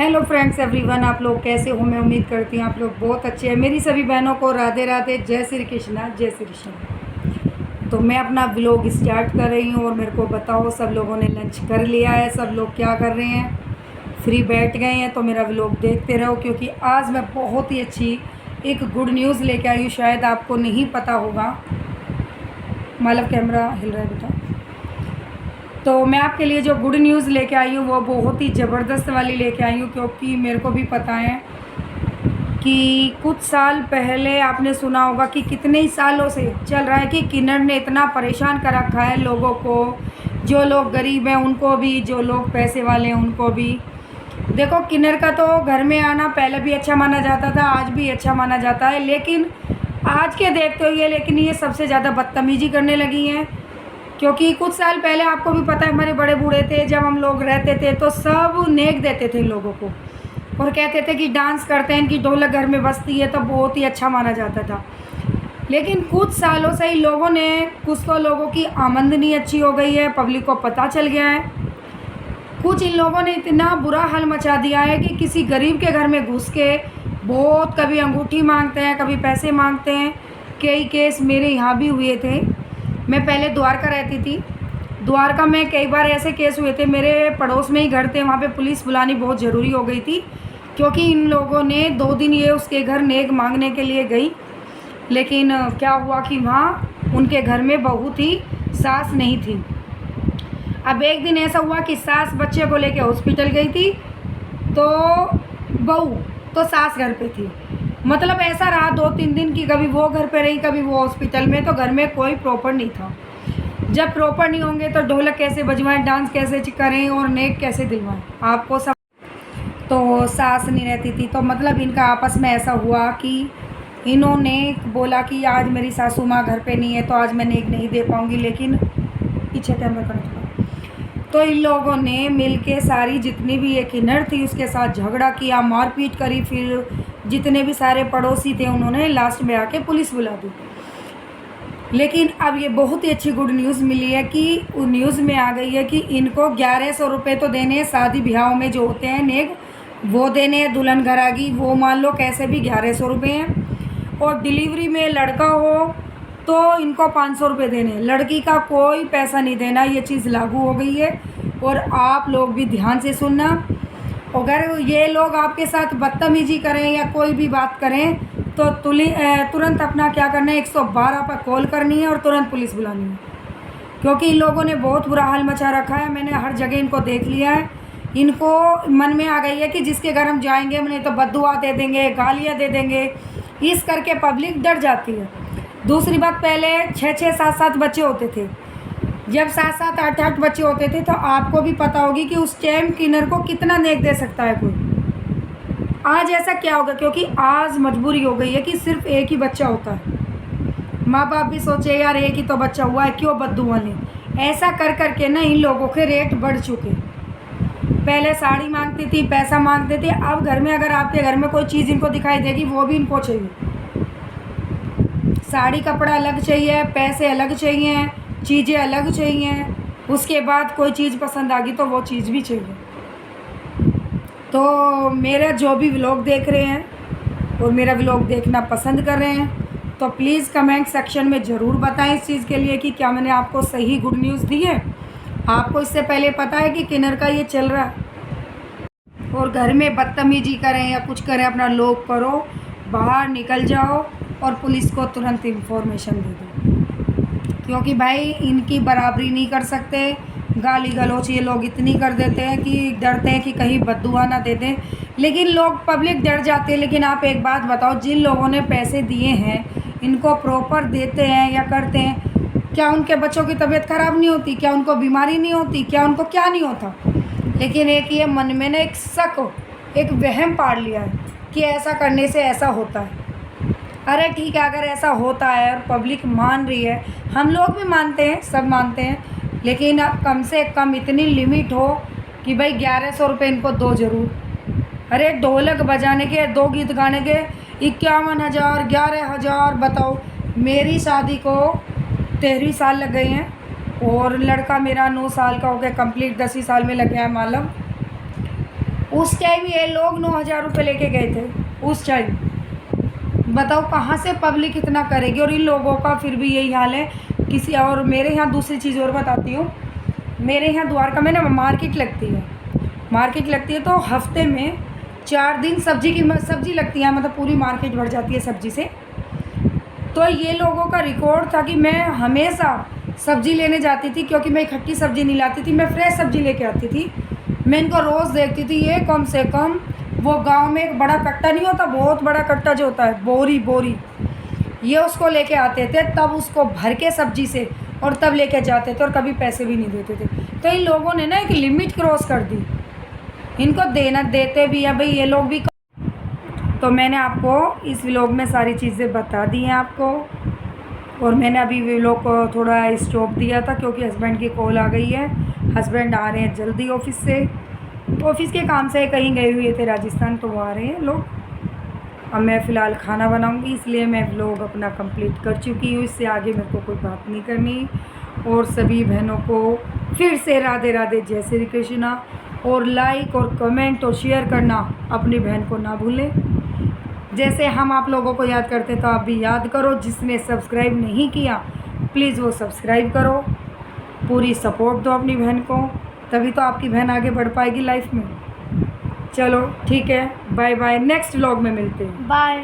Hello friends everyone, आप लोग कैसे हो? मैं उम्मीद करती हूँ आप लोग बहुत अच्छे हैं। मेरी सभी बहनों को राधे राधे, जय श्री कृष्णा, जय श्री कृष्ण। तो मैं अपना व्लॉग स्टार्ट कर रही हूँ और मेरे को बताओ, सब लोगों ने लंच कर लिया है? सब लोग क्या कर रहे हैं? फ्री बैठ गए हैं? तो मेरा व्लॉग देखते रहो, क्योंकि आज मैं बहुत ही अच्छी एक गुड न्यूज़ लेके आई हूँ। शायद आपको नहीं पता होगा। मतलब कैमरा हिल रहा है बेटा। तो मैं आपके लिए जो गुड न्यूज़ लेके आई हूँ वो बहुत ही ज़बरदस्त वाली लेके आई हूँ, क्योंकि मेरे को भी पता है कि कुछ साल पहले आपने सुना होगा कि कितने ही सालों से चल रहा है कि किन्नर ने इतना परेशान कर रखा है लोगों को। जो लोग गरीब हैं उनको भी, जो लोग पैसे वाले हैं उनको भी। देखो, किन्नर का तो घर में आना पहले भी अच्छा माना जाता था, आज भी अच्छा माना जाता है, लेकिन आज के देखते हुए लेकिन ये सबसे ज़्यादा बदतमीजी करने लगी हैं। क्योंकि कुछ साल पहले आपको भी पता है, हमारे बड़े बूढ़े थे, जब हम लोग रहते थे तो सब नेक देते थे लोगों को और कहते थे कि डांस करते हैं, इनकी ढोलक घर में बजती है, तो बहुत ही अच्छा माना जाता था। लेकिन कुछ सालों से ही लोगों ने, कुछ तो लोगों की आमदनी अच्छी हो गई है, पब्लिक को पता चल गया है। कुछ इन लोगों ने इतना बुरा हाल मचा दिया है कि किसी गरीब के घर में घुस के बहुत, कभी अंगूठी मांगते हैं, कभी पैसे मांगते हैं। कई केस मेरे यहाँ भी हुए थे। मैं पहले द्वारका रहती थी। द्वारका में कई बार ऐसे केस हुए थे। मेरे पड़ोस में ही घर थे, वहाँ पे पुलिस बुलानी बहुत ज़रूरी हो गई थी, क्योंकि इन लोगों ने 2 दिन ये उसके घर नेक मांगने के लिए गई। लेकिन क्या हुआ कि वहाँ उनके घर में बहू थी, सास नहीं थी। अब एक दिन ऐसा हुआ कि सास बच्चे को लेके हॉस्पिटल गई थी, तो बहू तो सास घर पे थी। मतलब ऐसा रहा 2-3 दिन की, कभी वो घर पे रही, कभी वो हॉस्पिटल में। तो घर में कोई प्रॉपर नहीं था। जब प्रॉपर नहीं होंगे तो ढोलक कैसे बजवाएं, डांस कैसे करें और नेक कैसे दिलवाएं? आपको सब। तो सास नहीं रहती थी, तो मतलब इनका आपस में ऐसा हुआ कि इन्होंने बोला कि आज मेरी सासू माँ घर पे नहीं है, तो आज मैं नेक नहीं दे पाऊँगी। लेकिन पीछे कैमरा करना थोड़ा। तो इन लोगों ने मिलके सारी जितनी भी ये किन्नर थी उसके साथ झगड़ा किया, मारपीट करी। फिर जितने भी सारे पड़ोसी थे उन्होंने लास्ट में आके पुलिस बुला दी। लेकिन अब ये बहुत ही अच्छी गुड न्यूज़ मिली है कि न्यूज़ में आ गई है कि इनको 1100 रुपये तो देने हैं। शादी ब्याहों में जो होते हैं नेक, वो देने हैं। दुल्हन घर आ गई, वो मान लो कैसे भी 1100 रुपये हैं। और डिलीवरी में लड़का हो तो इनको 500 रुपये देने हैं। लड़की का कोई पैसा नहीं देना। ये चीज़ लागू हो गई है। और आप लोग भी ध्यान से सुनना, अगर ये लोग आपके साथ बदतमीजी करें या कोई भी बात करें तो तुरंत अपना क्या करना है, 112 पर कॉल करनी है और तुरंत पुलिस बुलानी है। क्योंकि इन लोगों ने बहुत बुरा हाल मचा रखा है। मैंने हर जगह इनको देख लिया है। इनको मन में आ गई है कि जिसके घर हम जाएंगे उन्हें तो बद्दुआ दे देंगे, गालियाँ दे देंगे। इस करके पब्लिक डर जाती है। दूसरी बात, पहले 6-6, 7-7 बच्चे होते थे। जब 7-7, 8-8 बच्चे होते थे तो आपको भी पता होगी कि उस टाइम किन्नर को कितना नेक दे सकता है कोई। आज ऐसा क्या होगा? क्योंकि आज मजबूरी हो गई है कि सिर्फ एक ही बच्चा होता है। माँ बाप भी सोचे यार एक ही तो बच्चा हुआ है, क्यों बद्दुआ लें। ऐसा कर कर के ना इन लोगों के रेट बढ़ चुके। पहले साड़ी मांगती थी, पैसा मांगते थे। अब घर में अगर आपके घर में कोई चीज़ इनको दिखाई देगी वो भी इनको चाहिए। साड़ी कपड़ा अलग चाहिए, पैसे अलग चाहिए, चीज़ें अलग चाहिए। उसके बाद कोई चीज़ पसंद आ गई तो वो चीज़ भी चाहिए। तो मेरा जो भी व्लॉग देख रहे हैं और मेरा व्लॉग देखना पसंद कर रहे हैं तो प्लीज़ कमेंट सेक्शन में ज़रूर बताएं इस चीज़ के लिए कि क्या मैंने आपको सही गुड न्यूज़ दी है। आपको इससे पहले पता है कि किन्नर का ये चल रहा है। और घर में बदतमीजी करें या कुछ करें, अपना लॉक करो, बाहर निकल जाओ और पुलिस को तुरंत इन्फॉर्मेशन दे दो। क्योंकि भाई इनकी बराबरी नहीं कर सकते। गाली गलौच ये लोग इतनी कर देते हैं कि डरते हैं कि कहीं बद्दुआ ना दे दें। लेकिन लोग, पब्लिक डर जाते हैं। लेकिन आप एक बात बताओ, जिन लोगों ने पैसे दिए हैं, इनको प्रॉपर देते हैं या करते हैं, क्या उनके बच्चों की तबीयत ख़राब नहीं होती? क्या उनको बीमारी नहीं होती? क्या उनको क्या नहीं होता? लेकिन एक ये मन में ना एक शक, एक वहम पाड़ लिया है कि ऐसा करने से ऐसा होता है। अरे ठीक है, अगर ऐसा होता है और पब्लिक मान रही है, हम लोग भी मानते हैं, सब मानते हैं, लेकिन अब कम से कम इतनी लिमिट हो कि भाई 1100 रुपये इनको दो ज़रूर। अरे ढोलक बजाने के, 2 गीत गाने के 51,000, 11,000। बताओ, मेरी शादी को 13 साल लग गए हैं और लड़का मेरा 9 साल का हो गया कंप्लीट, 10 ही साल में लग गया है मालूम। उस टाइम ये लोग 9,000 रुपये लेके गए थे उस टाइम। बताओ कहाँ से पब्लिक इतना करेगी। और इन लोगों का फिर भी यही हाल है किसी। और मेरे यहाँ दूसरी चीज़ और बताती हूँ, मेरे यहाँ द्वारका में ना मार्केट लगती है। मार्केट लगती है तो हफ्ते में 4 दिन सब्जी लगती है, मतलब पूरी मार्केट भर जाती है सब्जी से। तो ये लोगों का रिकॉर्ड था कि मैं हमेशा सब्जी लेने जाती थी, क्योंकि मैं इकट्ठी सब्जी नहीं लाती थी, मैं फ्रेश सब्जी लेके आती थी। मैं इनको रोज़ देखती थी। ये कम से कम वो गांव में एक बड़ा कट्टा नहीं होता, बहुत बड़ा कट्टा जो होता है, बोरी ये उसको लेके आते थे, तब उसको भर के सब्जी से और तब लेके जाते थे, और कभी पैसे भी नहीं देते थे। तो इन लोगों ने ना एक लिमिट क्रॉस कर दी। इनको देते भी हैं भाई ये लोग भी। तो मैंने आपको इस व्लॉग में सारी चीज़ें बता दी हैं आपको। और मैंने अभी व्लॉग को थोड़ा स्टॉप दिया था क्योंकि हस्बैंड की कॉल आ गई है। हस्बैंड आ रहे हैं जल्दी ऑफिस से, ऑफिस के काम से कहीं गए हुए थे राजस्थान, तो वो आ रहे हैं लोग। अब मैं फ़िलहाल खाना बनाऊंगी, इसलिए मैं व्लॉग अपना कंप्लीट कर चुकी हूँ। इससे आगे मेरे को कोई बात नहीं करनी। और सभी बहनों को फिर से राधे राधे, जय श्री कृष्णा। और लाइक और कमेंट और शेयर करना अपनी बहन को ना भूलें। जैसे हम आप लोगों को याद करते तो आप भी याद करो। जिसने सब्सक्राइब नहीं किया प्लीज़ वो सब्सक्राइब करो। पूरी सपोर्ट दो अपनी बहन को, तभी तो आपकी बहन आगे बढ़ पाएगी लाइफ में। चलो ठीक है, बाय बाय, नेक्स्ट व्लॉग में मिलते हैं। बाय।